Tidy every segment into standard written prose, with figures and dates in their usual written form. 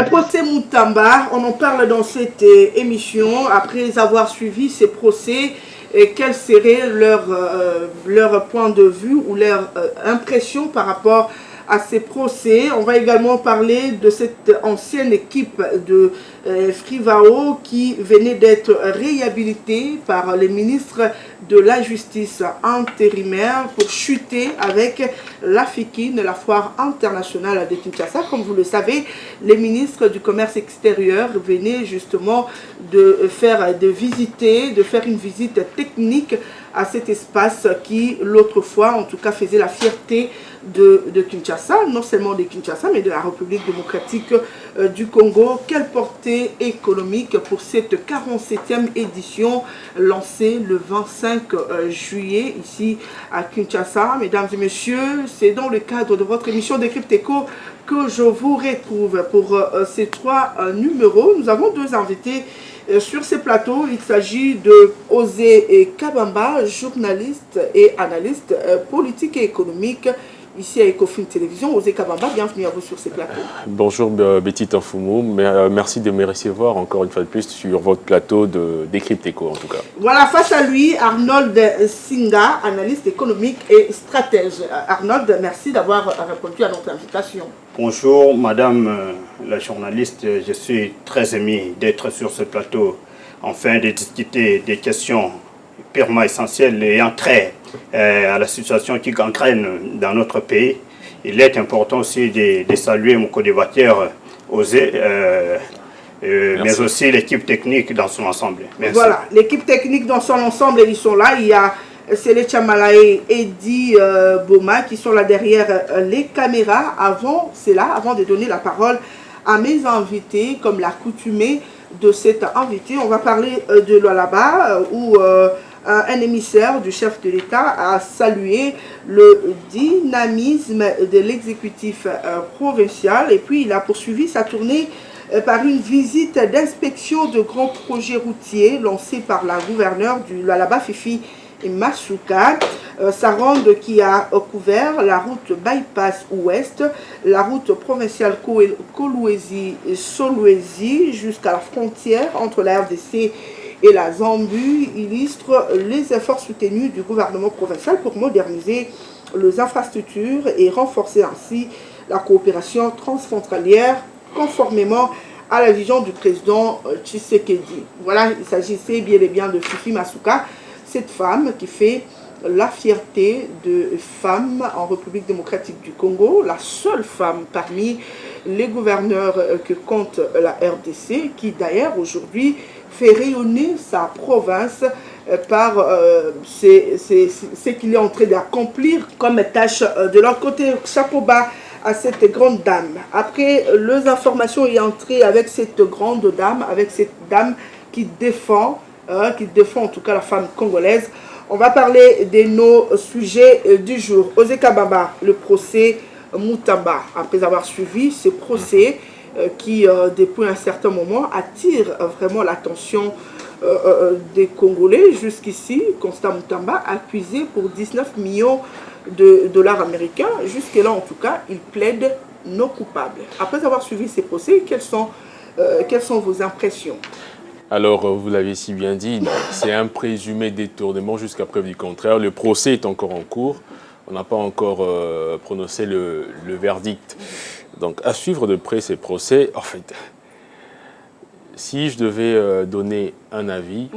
Procès Moutamba, on en parle dans cette émission. Après avoir suivi ces procès, quel serait leur point de vue ou leur impression par rapport à ces procès? On va également parler de cette ancienne équipe de Frivao qui venait d'être réhabilitée par les ministres de la Justice intérimaire pour chuter avec la FICIN, la foire internationale de Kinshasa. Comme vous le savez, les ministres du commerce extérieur venaient justement de faire une visite technique à cet espace qui, l'autre fois, en tout cas, faisait la fierté de Kinshasa, non seulement de Kinshasa, mais de la République démocratique du Congo. Quelle portée économique pour cette 47e édition lancée le 25 juillet ici à Kinshasa. Mesdames et messieurs, c'est dans le cadre de votre émission Décrypte Éco que je vous retrouve pour ces trois numéros. Nous avons deux invités sur ces plateaux. Il s'agit de Osé Kabamba, journaliste et analyste politique et économique ici à Ecofin Télévision. Osé Kabamba, bienvenue à vous sur ces plateaux. Bonjour Betty Tanfoumou, merci de me recevoir encore une fois de plus sur votre plateau de Décrypte Éco en tout cas. Voilà, face à lui, Arnold Singa, analyste économique et stratège. Arnold, merci d'avoir répondu à notre invitation. Bonjour Madame la journaliste, je suis très ému d'être sur ce plateau afin de discuter des questions purement essentielles et entrer à la situation qui gangrène dans notre pays. Il est important aussi de saluer mon co-débatteur Osé, mais aussi l'équipe technique dans son ensemble. Merci. Voilà, l'équipe technique dans son ensemble, ils sont là. Il y a Sele Chamalae et Eddie Boma qui sont là derrière les caméras. Avant de donner la parole à mes invités, comme l'accoutumée de cet invité, on va parler de Lualaba où un émissaire du chef de l'État a salué le dynamisme de l'exécutif provincial et puis il a poursuivi sa tournée par une visite d'inspection de grands projets routiers lancés par la gouverneure du Lualaba, Fifi Masuka. Sa ronde qui a couvert la route Bypass Ouest, la route provinciale Kolwezi-Solwezi jusqu'à la frontière entre la RDC et la Zambie, illustre les efforts soutenus du gouvernement provincial pour moderniser les infrastructures et renforcer ainsi la coopération transfrontalière conformément à la vision du président Tshisekedi. Voilà, il s'agissait bien et bien de Fifi Masuka, cette femme qui fait la fierté de femmes en République démocratique du Congo, la seule femme parmi les gouverneurs que compte la RDC, qui d'ailleurs aujourd'hui fait rayonner sa province par ce qu'il est en train d'accomplir comme tâche de leur côté. Chapeau bas à cette grande dame. Après les informations et entrées avec cette grande dame, avec cette dame qui défend en tout cas la femme congolaise, on va parler de nos sujets du jour. Osé Kabamba, le procès Moutamba, après avoir suivi ce procès qui, depuis un certain moment, attire vraiment l'attention des Congolais. Jusqu'ici, Constant Moutamba, accusé pour 19 millions de dollars américains. Jusque-là, en tout cas, il plaide non coupable. Après avoir suivi ces procès, quelles sont vos impressions? Alors, vous l'avez si bien dit, c'est un présumé détournement jusqu'à preuve du contraire. Le procès est encore en cours. On n'a pas encore prononcé le verdict. Donc, à suivre de près ces procès, en fait, si je devais donner un avis,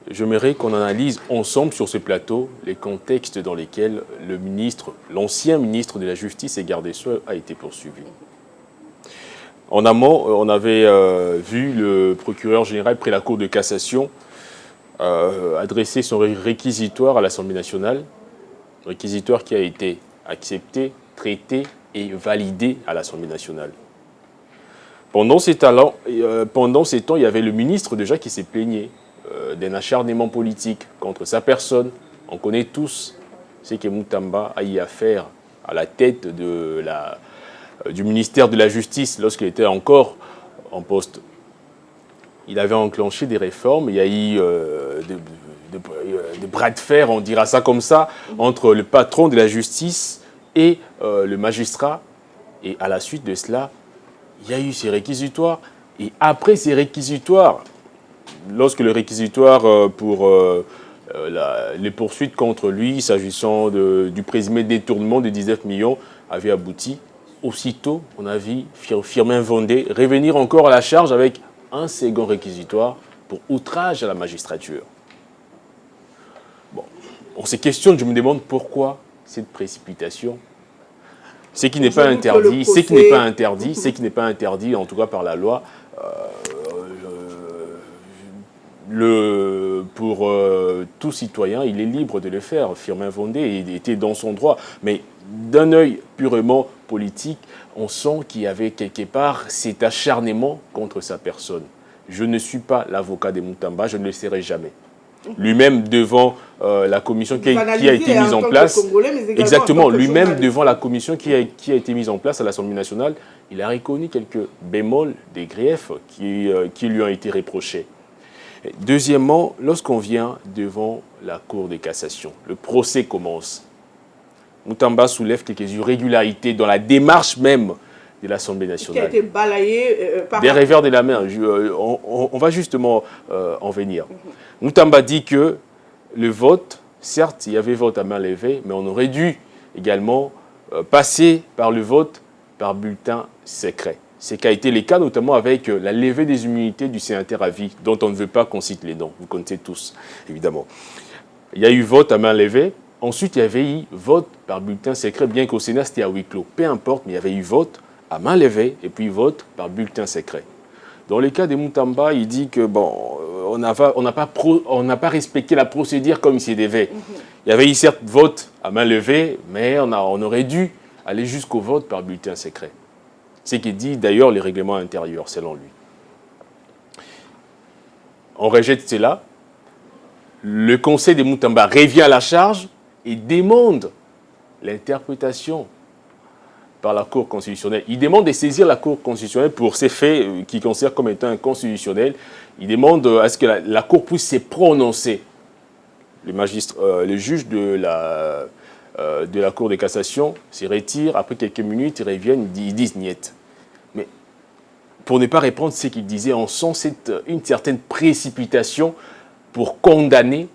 j'aimerais qu'on analyse ensemble sur ce plateau les contextes dans lesquels l'ancien ministre de la Justice et garde des Sceaux a été poursuivi. En amont, on avait vu le procureur général près la Cour de cassation adresser son réquisitoire à l'Assemblée nationale, réquisitoire qui a été accepté, traité et validé à l'Assemblée nationale. Pendant ces temps, il y avait le ministre déjà qui s'est plaigné d'un acharnement politique contre sa personne. On connaît tous ce que Moutamba a eu à faire à la tête du ministère de la Justice lorsqu'il était encore en poste. Il avait enclenché des réformes, il y a eu des bras de fer, on dira ça comme ça, entre le patron de la justice et le magistrat. Et à la suite de cela, il y a eu ces réquisitoires. Et après ces réquisitoires, lorsque le réquisitoire pour les poursuites contre lui, s'agissant du présumé détournement de 19 millions, avait abouti, aussitôt, on a vu Firmin Vondé revenir encore à la charge avec un second réquisitoire pour outrage à la magistrature. Bon, on se questionne, je me demande pourquoi cette précipitation. Ce qui n'est pas interdit, ce qui n'est pas interdit, ce qui n'est pas interdit, en tout cas par la loi, pour tout citoyen, il est libre de le faire. Firmin Vondé était dans son droit. Mais d'un œil purement politique, on sent qu'il y avait quelque part cet acharnement contre sa personne. Je ne suis pas l'avocat de Moutamba, je ne le serai jamais. Lui-même devant la commission qui a été mise en place, exactement, lui-même devant la commission qui a été mise en place à l'Assemblée nationale, il a reconnu quelques bémols des griefs qui lui ont été reprochés. Deuxièmement, lorsqu'on vient devant la Cour de cassation, le procès commence. Moutamba soulève quelques irrégularités dans la démarche même de l'Assemblée nationale. Qui a été balayé par... Des revers de la main. On va justement en venir. Moutamba dit que le vote, certes, il y avait vote à main levée, mais on aurait dû également passer par le vote par bulletin secret. Ce qui a été le cas notamment avec la levée des immunités du sénateur à vie, dont on ne veut pas qu'on cite les noms. Vous connaissez tous, évidemment. Il y a eu vote à main levée. Ensuite, il y avait eu vote par bulletin secret, bien qu'au Sénat, c'était à huis clos. Peu importe, mais il y avait eu vote à main levée et puis vote par bulletin secret. Dans le cas de Moutamba, il dit que bon, on n'a pas respecté la procédure comme il s'y devait. Il y avait eu certes vote à main levée, mais on aurait dû aller jusqu'au vote par bulletin secret. C'est ce qui dit d'ailleurs les règlements intérieurs, selon lui. On rejette cela. Le conseil de Moutamba revient à la charge et demande l'interprétation par la Cour constitutionnelle. Il demande de saisir la Cour constitutionnelle pour ces faits qu'il considère comme étant inconstitutionnels. Il demande à ce que la Cour puisse se prononcer. Le juge de la Cour de cassation se retire. Après quelques minutes, ils reviennent, ils disent niet. Mais pour ne pas répondre ce qu'ils disaient, on sent une certaine précipitation pour condamner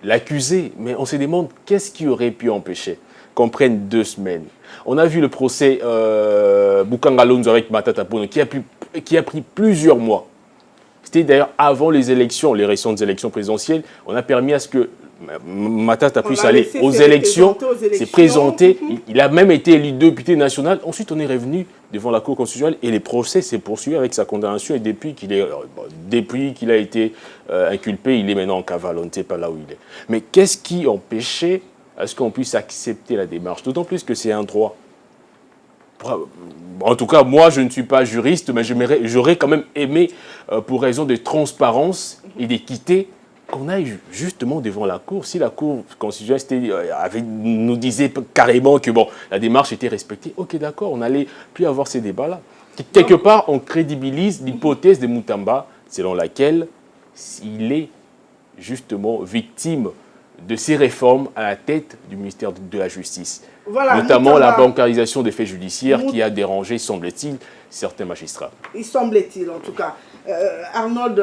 l'accusé. Mais on se demande qu'est-ce qui aurait pu empêcher qu'on prenne 2 semaines. On a vu le procès Bukanga Lonzo avec Matata Ponyo qui a pris plusieurs mois. C'était d'ailleurs avant les élections, les récentes élections présidentielles. On a permis à ce que Matata puisse aller aux élections, s'est présenté. Il a même été élu député national. Ensuite, on est revenu devant la Cour constitutionnelle et les procès s'est poursuivi avec sa condamnation. Et depuis qu'il a été inculpé, il est maintenant en cavale. On ne sait pas là où il est. Mais qu'est-ce qui empêchait à ce qu'on puisse accepter la démarche? D'autant plus que c'est un droit. En tout cas, moi, je ne suis pas juriste, mais j'aurais quand même aimé, pour raison de transparence et d'équité, qu'on aille justement devant la Cour. Si la Cour constitutionnelle nous disait carrément que bon, la démarche était respectée, ok, d'accord, on n'allait plus avoir ces débats-là. Quelque part, on crédibilise l'hypothèse de Moutamba, selon laquelle il est justement victime de ces réformes à la tête du ministère de la Justice. Voilà, notamment Moutamba, la bancarisation des faits judiciaires qui a dérangé, semble-t-il, certains magistrats. Il semble-t-il, en tout cas. Arnold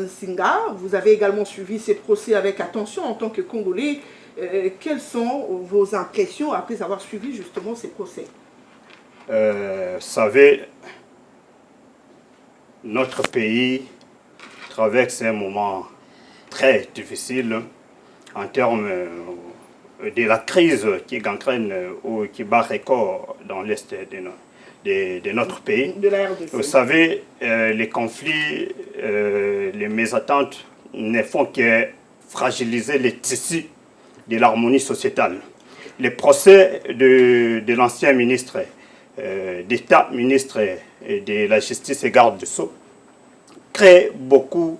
Nsinga, vous avez également suivi ces procès avec attention en tant que Congolais. Quelles sont vos impressions après avoir suivi justement ces procès? Vous savez, notre pays traverse un moment très difficile en termes de la crise qui gangrène ou qui bat record dans l'Est de notre pays. De la RDC. Vous savez, les conflits, les mésententes ne font que fragiliser les tissus de l'harmonie sociétale. Les procès de l'ancien ministre d'État, ministre de la Justice et garde de Sceaux, créent beaucoup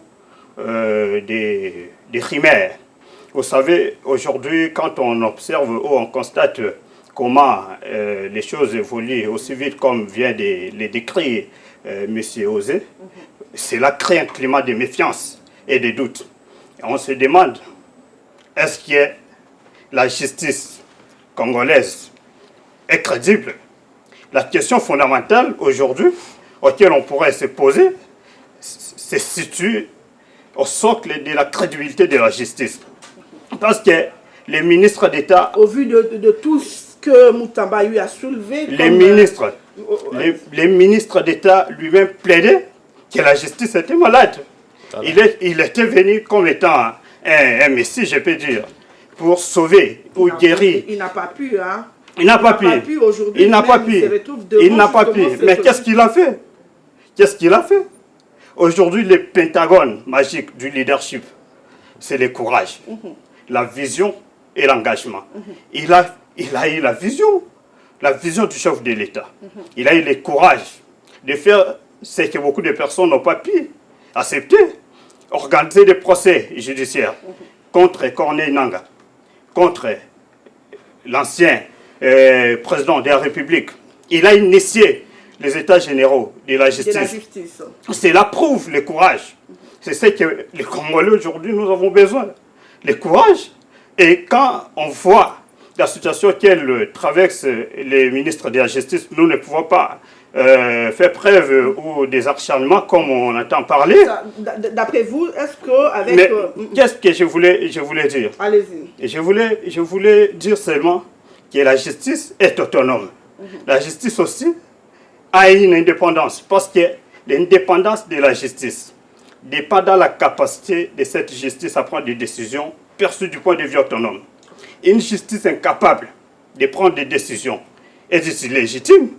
de chimères. Vous savez, aujourd'hui, quand on observe ou on constate comment les choses évoluent aussi vite comme vient de les décrire M. Osé, cela crée un climat de méfiance et de doute. Et on se demande, est-ce que la justice congolaise est crédible? La question fondamentale aujourd'hui, auquel on pourrait se poser, se situe au socle de la crédibilité de la justice. Parce que les ministres d'État... Au vu de tout ce que Moutamba a eu à soulever... Les ministres d'État lui-même plaidaient que la justice était malade. Il était venu comme étant un messie, je peux dire, pour sauver ou guérir. Il n'a pas pu, hein. Il n'a pas pu. Aujourd'hui, il n'a pas pu. Il n'a pas pu. Mais qu'est-ce qu'il a fait? Qu'est-ce qu'il a fait? Aujourd'hui, le pentagone magique du leadership, c'est le courage, la vision et l'engagement. Il a eu la vision du chef de l'État. Il a eu le courage de faire ce que beaucoup de personnes n'ont pas pu accepter. Organiser des procès judiciaires contre Corneille Nangaa, contre l'ancien président de la République. Il a initié les états généraux de la justice. Cela prouve le courage. C'est ce que les Congolais aujourd'hui nous avons besoin. Le courage. Et quand on voit la situation qu'elle traverse les ministres de la justice, nous ne pouvons pas faire preuve ou des acharnements comme on entend parler. D'après vous, est-ce que avec... Mais qu'est-ce que je voulais dire? Allez-y. Je voulais dire seulement que la justice est autonome. La justice aussi a une indépendance, parce que l'indépendance de la justice dépend de la capacité de cette justice à prendre des décisions perçues du point de vue autonome. Une justice incapable de prendre des décisions est illégitime.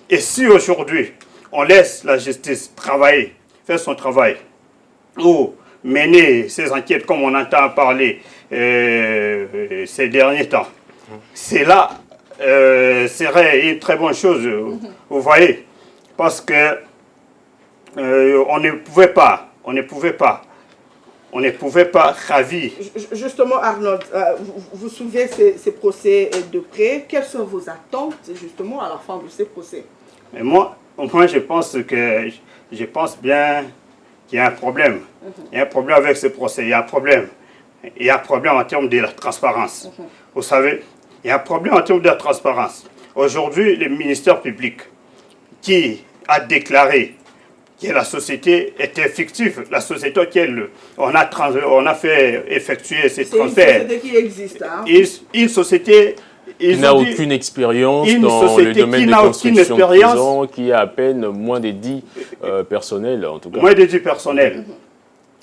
Et si aujourd'hui on laisse la justice travailler, faire son travail, ou mener ses enquêtes comme on entend parler ces derniers temps, cela serait une très bonne chose, vous voyez, parce que on ne pouvait pas ravir. Justement, Arnold, vous suivez ces procès de près. Quelles sont vos attentes, justement, à la fin de ces procès? Et moi, je pense bien qu'il y a un problème. Il y a un problème avec ces procès. Il y a un problème. Il y a un problème en termes de la transparence. Vous savez, il y a un problème en termes de la transparence. Aujourd'hui, le ministère public qui a déclaré que la société était fictive, la société auquel on a fait effectuer ces transferts. C'est une société qui existe. Hein? Une société... Qui n'a aucune expérience dans le domaine de construction de prison, qui a à peine moins de 10 personnels, en tout cas. Moins de 10 personnels.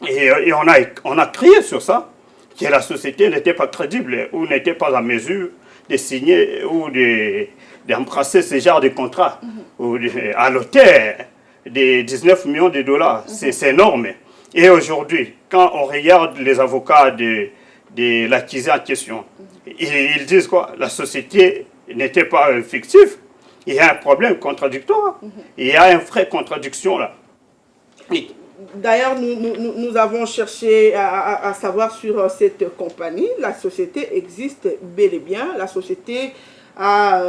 Et on a crié sur ça, que la société n'était pas crédible ou n'était pas en mesure de signer ou d'embrasser ce genre de contrat à l'auteur des 19 millions de dollars. C'est énorme. Et aujourd'hui, quand on regarde les avocats de l'accusé en question, ils disent quoi? La société n'était pas fictive. Il y a un problème contradictoire. Il y a une vraie contradiction là. Oui. D'ailleurs, nous avons cherché à savoir sur cette compagnie. La société existe bel et bien. La société a,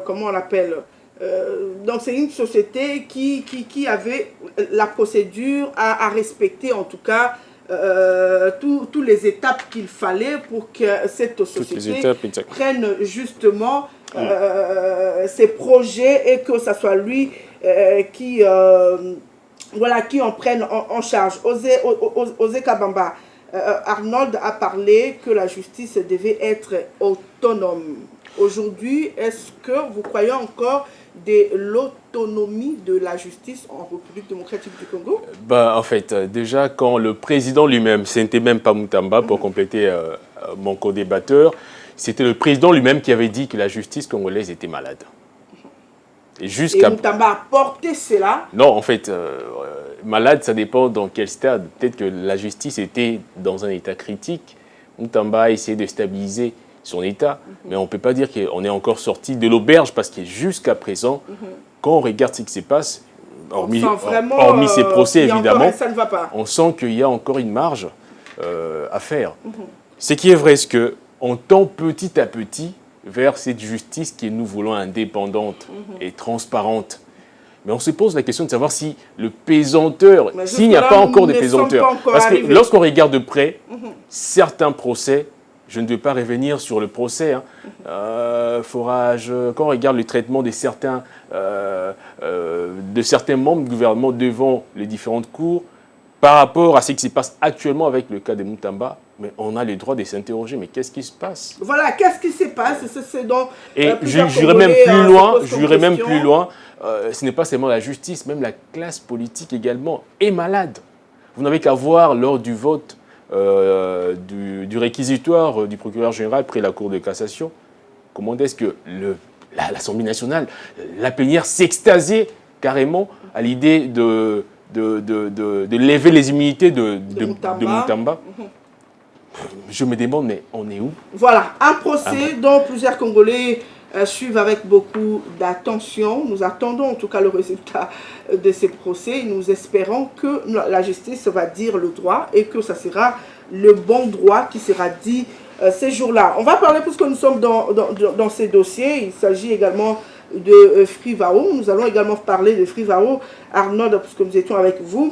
comment on l'appelle, donc c'est une société qui avait la procédure à respecter, en tout cas, toutes les étapes qu'il fallait pour que cette société prenne justement ses projets et que ce soit lui qui en prenne en charge. Osé Kabamba, Arnold a parlé que la justice devait être autonome. Aujourd'hui, est-ce que vous croyez encore de l'autonomie de la justice en République démocratique du Congo? En fait, déjà, quand le président lui-même, ce n'était même pas Moutamba, pour compléter mon co-débatteur, c'était le président lui-même qui avait dit que la justice congolaise était malade. Et Moutamba a porté cela? Non, en fait, malade, ça dépend dans quel stade. Peut-être que la justice était dans un état critique. Moutamba a essayé de stabiliser son état, mais on ne peut pas dire qu'on est encore sorti de l'auberge, parce que jusqu'à présent, quand on regarde ce qui se passe, hormis ces procès évidemment, ça ne va pas. On sent qu'il y a encore une marge à faire. Ce qui est vrai, c'est qu'on tend petit à petit vers cette justice que nous voulons indépendante et transparente. Mais on se pose la question de savoir si le pesanteur, s'il n'y a pas encore de pesanteur. Parce que lorsqu'on regarde de près, certains procès, je ne vais pas revenir sur le procès, hein. Forage, quand on regarde le traitement de certains membres du gouvernement devant les différentes cours, par rapport à ce qui se passe actuellement avec le cas de Moutamba, mais on a le droit de s'interroger, mais qu'est-ce qui se passe? Voilà, qu'est-ce qui se passe? C'est donc, et j'irai même plus loin, ce n'est pas seulement la justice, même la classe politique également est malade. Vous n'avez qu'à voir lors du vote du réquisitoire du procureur général près la Cour de cassation, comment est-ce que l'Assemblée nationale, la plénière s'extasiait carrément à l'idée de lever les immunités de Moutamba. Je me demande, mais on est où? Voilà, un procès dont plusieurs Congolais suivent avec beaucoup d'attention. Nous attendons en tout cas le résultat de ces procès. Nous espérons que la justice va dire le droit et que ça sera le bon droit qui sera dit ces jours-là. On va parler, puisque nous sommes dans ces dossiers, il s'agit également de Frivao. Nous allons également parler de Frivao, Arnaud, puisque nous étions avec vous.